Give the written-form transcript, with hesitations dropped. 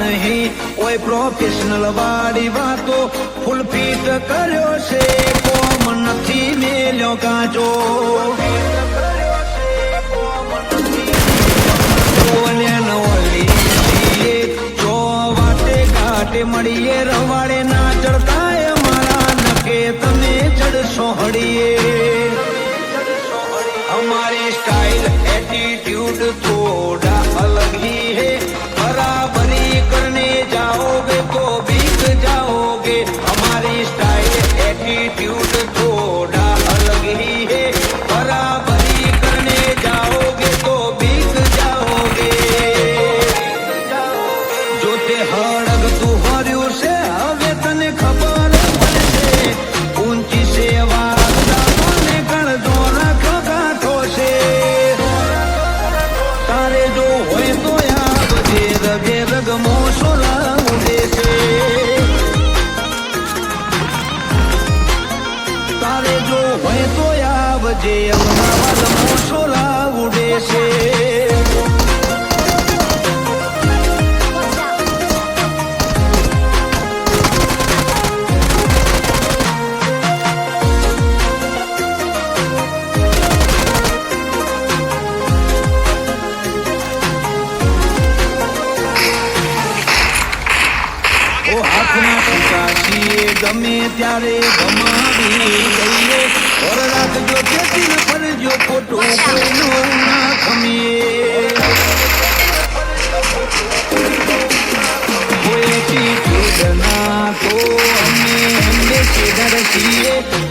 નહીં કોઈ પ્રોફેશનલ વાળી વાતો ફૂલ ફીટ કર્યો છે કોમ નથી મેલ્યો કાચો મળીએ રવાડે ના ચડતા મારા નકે તમે ચડશો હળીએ हमारी स्टाइल एटीट्यूड थोड़ा अलग ही है बराबरी करने जाओगे तो बिक जाओगे हमारी स्टाइल एटीट्यूड थोड़ा अलग ही है बराबरी करने जाओगे तो बिक जाओगे जो ते हड़ग तू हर्યું છે હવે તને ખબર પડશે ઊંચી સેવા રગમો સોલા ઉડે છે તારે જો હોય તો આવજે અમદાવાદ સોલા ઉડે છે ગમે ત્યારે ગમાવી દઈએ ઓર રાખજો ચેતી ન ફરજો ખોટું કોઈનું ના ખમીએ કોઈ એટીટ્યુડ ના તો અમે હંમેશા ડરસીએ